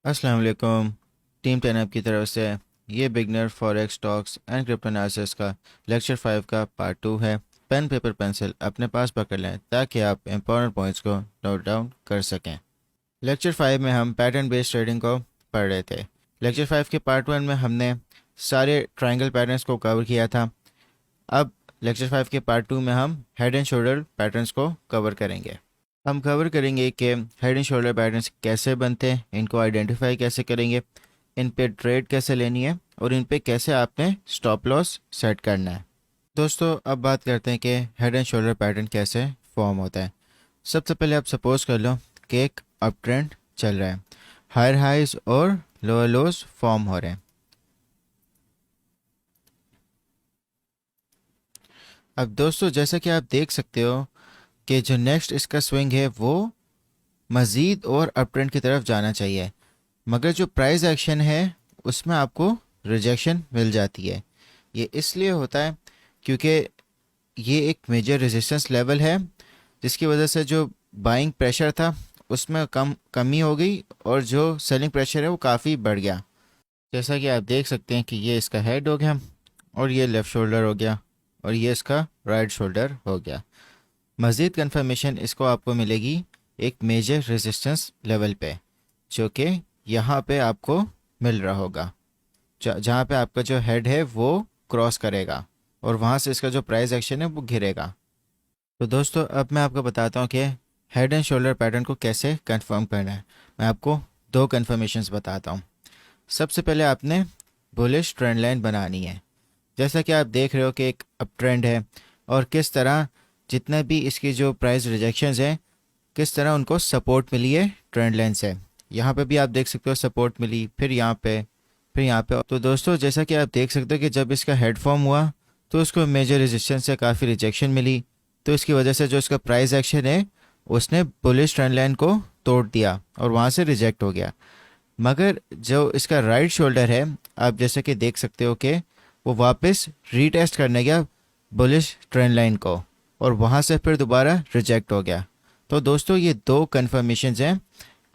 अस्सलाम वालेकुम। Team 10 app की तरफ से ये beginner forex stocks and crypto analysis का लेक्चर 5 का पार्ट 2 है। पेन पेपर पेंसिल अपने पास पकड़ लें ताकि आप इंपॉर्टेंट पॉइंट्स को नोट डाउन कर सकें। लेक्चर 5 में हम पैटर्न बेस्ड ट्रेडिंग को पढ़ रहे थे। लेक्चर 5 के पार्ट 1 में हमने सारे ट्रायंगल पैटर्न्स को कवर किया था। अब लेक्चर 5 के पार्ट 2 में हम हेड एंड शोल्डर पैटर्न्स को कवर करेंगे। हम कवर करेंगे कि हेड एंड शोल्डर पैटर्न्स कैसे बनते हैं, इनको आइडेंटिफाई कैसे करेंगे, इन पे ट्रेड कैसे लेनी है और इन पे कैसे आपने स्टॉप लॉस सेट करना है। दोस्तों अब बात करते हैं कि हेड एंड शोल्डर पैटर्न कैसे फॉर्म होता है। सबसे पहले आप सपोज कर लो कि एक अप ट्रेंड चल रहा है, हायर हाइज और लोअर लोज फॉर्म हो रहे हैं। अब दोस्तों जैसा कि आप देख सकते हो कि जो नेक्स्ट इसका स्विंग है वो मज़ीद और अप ट्रेंड की तरफ जाना चाहिए, मगर जो प्राइस एक्शन है उसमें आपको रिजेक्शन मिल जाती है। ये इसलिए होता है क्योंकि ये एक मेजर रेजिस्टेंस लेवल है, जिसकी वजह से जो बाइंग प्रेशर था उसमें कमी हो गई और जो सेलिंग प्रेशर है वो काफ़ी बढ़ गया। जैसा कि आप देख सकते हैं कि ये इसका हेड हो गया और ये लेफ़्ट शोल्डर हो गया और ये इसका राइट शोल्डर हो गया। मज़ीद कंफर्मेशन इसको आपको मिलेगी एक मेजर रेजिस्टेंस लेवल पे, जो कि यहाँ पे आपको मिल रहा होगा, जहाँ पे आपका जो हेड है वो क्रॉस करेगा और वहाँ से इसका जो प्राइस एक्शन है वो गिरेगा। तो दोस्तों अब मैं आपको बताता हूँ कि हेड एंड शोल्डर पैटर्न को कैसे कंफर्म करना है। मैं आपको दो कंफर्मेशंस बताता हूँ। सबसे पहले आपने बुलिश ट्रेंड लाइन बनानी है। जैसा कि आप देख रहे हो कि एक अप ट्रेंड है और किस तरह जितने भी इसकी जो प्राइस रिजेक्शंस हैं किस तरह उनको सपोर्ट मिली है ट्रेंड लाइन से। यहाँ पे भी आप देख सकते हो सपोर्ट मिली, फिर यहाँ पे, फिर यहाँ पे। तो दोस्तों जैसा कि आप देख सकते हो कि जब इसका हेड फॉर्म हुआ तो उसको मेजर रेजिस्टेंस से काफ़ी रिजेक्शन मिली, तो इसकी वजह से जो इसका प्राइस एक्शन है उसने बुलिश ट्रेंड लाइन को तोड़ दिया और वहाँ से रिजेक्ट हो गया। मगर जो इसका राइट शोल्डर है, आप जैसे कि देख सकते हो कि वो वापस रीटेस्ट करने गया बुलिश ट्रेंड लाइन को और वहाँ से फिर दोबारा रिजेक्ट हो गया। तो दोस्तों ये दो कन्फर्मेशंस हैं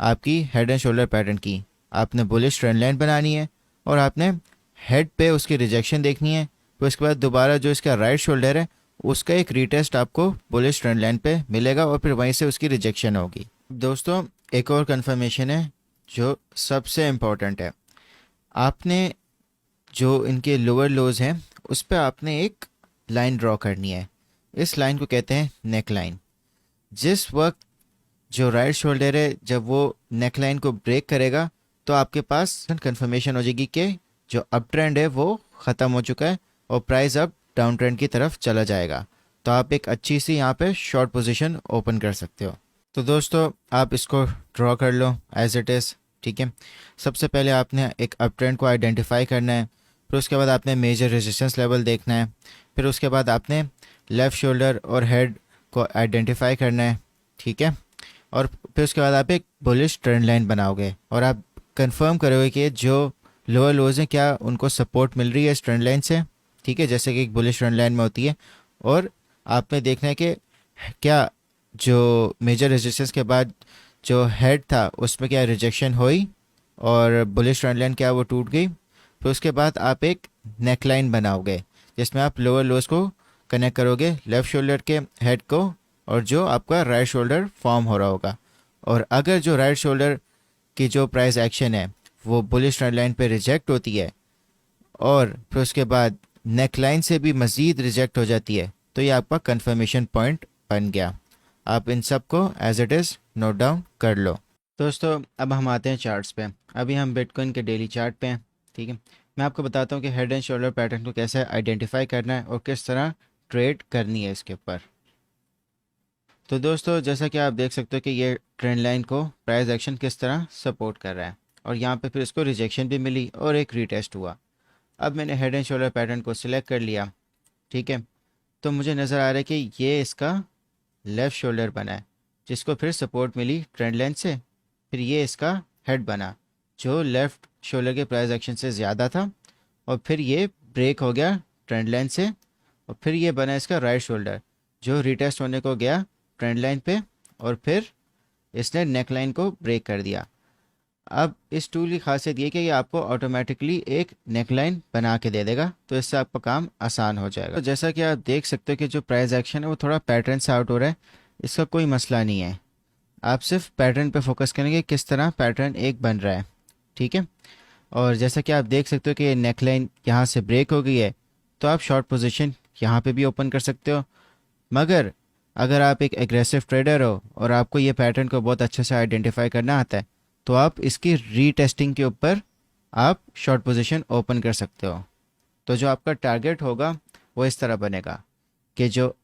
आपकी हेड एंड शोल्डर पैटर्न की। आपने बुलिश ट्रेंड लाइन बनानी है और आपने हेड पे उसकी रिजेक्शन देखनी है, तो इसके बाद दोबारा जो इसका राइट शोल्डर है उसका एक रीटेस्ट आपको बुलिश ट्रेंड लाइन पे मिलेगा और फिर वहीं से उसकी रिजेक्शन होगी। दोस्तों एक और कन्फर्मेशन है जो सबसे इम्पोर्टेंट है। आपने जो इनके लोअर लोज हैं उस पर आपने एक लाइन ड्रॉ करनी है। इस लाइन को कहते हैं नेक लाइन। जिस वक्त जो राइट शोल्डर है जब वो नेक लाइन को ब्रेक करेगा तो आपके पास कंफर्मेशन हो जाएगी कि जो अप ट्रेंड है वो ख़त्म हो चुका है और प्राइस अब डाउन ट्रेंड की तरफ चला जाएगा। तो आप एक अच्छी सी यहाँ पे शॉर्ट पोजीशन ओपन कर सकते हो। तो दोस्तों आप इसको ड्रॉ कर लो एज इट इज़, ठीक है। सबसे पहले आपने एक अप ट्रेंड को आइडेंटिफाई करना है, फिर उसके बाद आपने मेजर रेजिस्टेंस लेवल देखना है, फिर उसके बाद आपने लेफ़्ट शोल्डर और हेड को आइडेंटिफाई करना है, ठीक है। और फिर उसके बाद आप एक बुलिश ट्रेंड लाइन बनाओगे और आप कंफर्म करोगे कि जो लोअर लोज हैं क्या उनको सपोर्ट मिल रही है इस ट्रेंड लाइन से, ठीक है, जैसे कि एक बुलिश ट्रेंड लाइन में होती है। और आपने देखना है कि क्या जो मेजर रेजिस्टेंस के बाद जो हेड था उसमें क्या रिजेक्शन हुई और बुलिश ट्रेंड लाइन क्या वो टूट गई। फिर उसके बाद आप एक नेक लाइन बनाओगे जिसमें आप लोअर लोज को कनेक्ट करोगे लेफ़्ट शोल्डर के हेड को और जो आपका राइट शोल्डर फॉर्म हो रहा होगा। और अगर जो राइट शोल्डर की जो प्राइस एक्शन है वो बुलिश ट्रेंड लाइन पे रिजेक्ट होती है और फिर उसके बाद नेक लाइन से भी मज़ीद रिजेक्ट हो जाती है तो ये आपका कंफर्मेशन पॉइंट बन गया। आप इन सब को as it is note down कर लो। दोस्तों अब हम आते हैं चार्ट्स पे। अभी हम बिटकॉइन के डेली चार्ट पे हैं, ठीक है। मैं आपको बताता हूँ कि हेड एंड शोल्डर पैटर्न को कैसे आइडेंटिफाई करना है और किस तरह ट्रेड करनी है इसके ऊपर। तो दोस्तों जैसा कि आप देख सकते हो कि ये ट्रेंड लाइन को प्राइस एक्शन किस तरह सपोर्ट कर रहा है और यहाँ पे फिर इसको रिजेक्शन भी मिली और एक रीटेस्ट हुआ। अब मैंने हेड एंड शोल्डर पैटर्न को सिलेक्ट कर लिया, ठीक है। तो मुझे नज़र आ रहा है कि ये इसका लेफ़्ट शोल्डर बना है जिसको फिर सपोर्ट मिली ट्रेंड लाइन से। फिर ये इसका हेड बना जो लेफ़्ट शोल्डर के प्राइस एक्शन से ज़्यादा था और फिर ये ब्रेक हो गया ट्रेंड लाइन से। और फिर ये बना इसका राइट शोल्डर जो रिटेस्ट होने को गया ट्रेंड लाइन पे और फिर इसने नेक लाइन को ब्रेक कर दिया। अब इस टूल की खासियत ये कि ये आपको ऑटोमेटिकली एक नेकलाइन बना के दे देगा, तो इससे आपका काम आसान हो जाएगा। तो जैसा कि आप देख सकते हो कि जो प्राइस एक्शन है वो थोड़ा पैटर्न से आउट हो रहा है, इसका कोई मसला नहीं है। आप सिर्फ पैटर्न पे फोकस करेंगे, किस तरह पैटर्न एक बन रहा है, ठीक है। और जैसा कि आप देख सकते हो कि नेकलाइन यहाँ से ब्रेक हो गई है, तो आप शॉर्ट पोजीशन यहाँ पे भी ओपन कर सकते हो। मगर अगर आप एक एग्रेसिव ट्रेडर हो और आपको ये पैटर्न को बहुत अच्छे से आइडेंटिफाई करना आता है, तो आप इसकी रीटेस्टिंग के ऊपर आप शॉर्ट पोजीशन ओपन कर सकते हो। तो जो आपका टारगेट होगा वो इस तरह बनेगा कि जो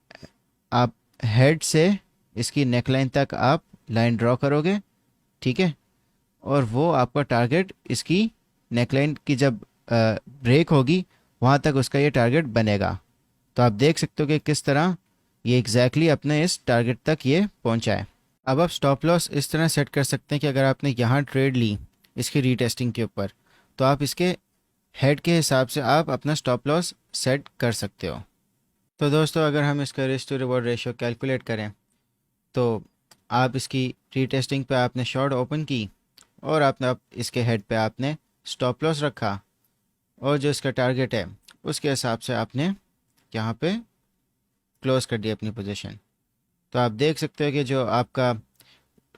आप हेड से इसकी नेकलाइन तक आप लाइन ड्रॉ करोगे, ठीक है। और वो आपका टारगेट इसकी नेकलाइन की जब ब्रेक होगी वहाँ तक उसका ये टारगेट बनेगा। तो आप देख सकते हो कि किस तरह ये एग्जैक्टली अपने इस टारगेट तक ये पहुँचा है। अब आप स्टॉप लॉस इस तरह सेट कर सकते हैं कि अगर आपने यहाँ ट्रेड ली इसकी रीटेस्टिंग के ऊपर, तो आप इसके हेड के हिसाब से आप अपना स्टॉप लॉस सेट कर सकते हो। तो दोस्तों अगर हम इसका risk to reward ratio calculate करें, तो आप इसकी रीटेस्टिंग पे आपने शॉर्ट ओपन की और आपने आप इसके हेड पे आपने स्टॉप लॉस रखा, और जो इसका टारगेट है उसके हिसाब से आपने यहाँ पे क्लोज कर दी अपनी पोजीशन। तो आप देख सकते हो कि जो आपका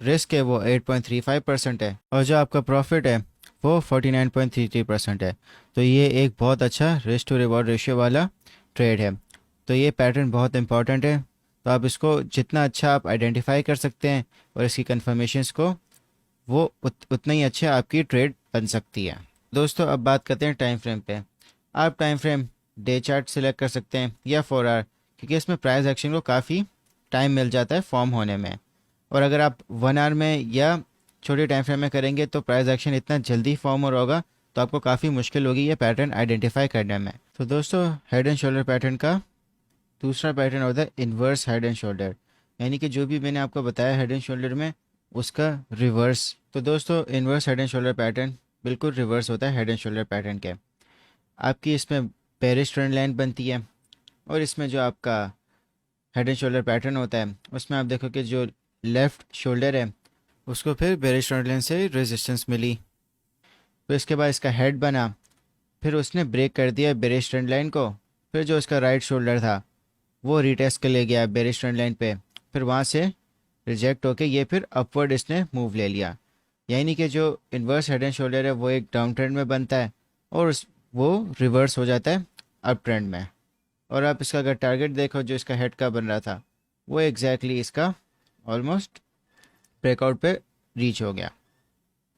रिस्क है वो 8.35% है और जो आपका प्रॉफिट है वो 49.33% है। तो ये एक बहुत अच्छा रिस्क टू रिवॉर्ड रेशियो वाला ट्रेड है। तो ये पैटर्न बहुत इंपॉर्टेंट है, तो आप इसको जितना अच्छा आप आइडेंटिफाई कर सकते हैं और इसकी कन्फर्मेशंस को, वो उतना ही अच्छा आपकी ट्रेड बन सकती है। दोस्तों अब बात करते हैं टाइम फ्रेम पे। आप time frame day chart select कर सकते हैं या 4 आवर, क्योंकि इसमें प्राइस एक्शन को काफ़ी टाइम मिल जाता है फॉर्म होने में। और अगर आप 1 आवर में या छोटे टाइम फ्रेम में करेंगे तो प्राइस एक्शन इतना जल्दी फॉर्म हो रहा होगा, तो आपको काफ़ी मुश्किल होगी ये पैटर्न आइडेंटिफाई करने में। तो दोस्तों हेड एंड शोल्डर पैटर्न का दूसरा पैटर्न होता है इन्वर्स हेड एंड शोल्डर, यानी कि जो भी मैंने आपको बताया हेड एंड शोल्डर में उसका रिवर्स। तो दोस्तों inverse head and shoulder pattern बिल्कुल रिवर्स होता है हेड एंड शोल्डर पैटर्न के। आपकी इसमें बेरिश ट्रेंड लाइन बनती है और इसमें जो आपका हेड एंड शोल्डर पैटर्न होता है उसमें आप देखो कि जो लेफ़्ट शोल्डर है उसको फिर बेरिश ट्रेंड लाइन से रेजिस्टेंस मिली, फिर इसके बाद इसका हेड बना, फिर उसने ब्रेक कर दिया बेरिश ट्रेंड लाइन को, फिर जो इसका राइट शोल्डर था वो रिटेस्ट के ले गया बेरिश ट्रेंड लाइन पे, फिर वहाँ से रिजेक्ट होके ये फिर अपवर्ड इसने मूव ले लिया। यानी कि जो इन्वर्स हेड एंड शोल्डर है वो एक डाउन ट्रेंड में बनता है और वो रिवर्स हो जाता है अप ट्रेंड में। और आप इसका अगर टारगेट देखो जो इसका हेड का बन रहा था वो एग्जैक्टली इसका ऑलमोस्ट ब्रेकआउट पे रीच हो गया।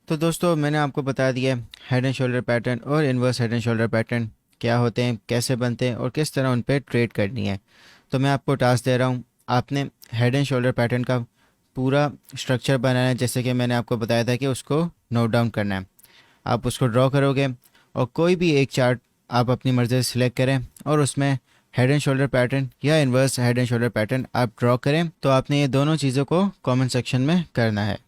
तो दोस्तों मैंने आपको बता दिया हेड एंड शोल्डर पैटर्न और inverse head and shoulder pattern क्या होते हैं, कैसे बनते हैं और किस तरह उन पर ट्रेड करनी है। तो मैं आपको टास्क दे रहा हूँ, आपने हेड एंड शोल्डर पैटर्न का पूरा स्ट्रक्चर बनाना है, जैसे कि मैंने आपको बताया था कि उसको नोट डाउन करना है। आप उसको ड्रॉ करोगे और कोई भी एक चार्ट आप अपनी मर्ज़ी से सिलेक्ट करें और उसमें हेड एंड शोल्डर पैटर्न या inverse head and shoulder pattern आप ड्रॉ करें। तो आपने ये दोनों चीज़ों को कमेंट सेक्शन में करना है।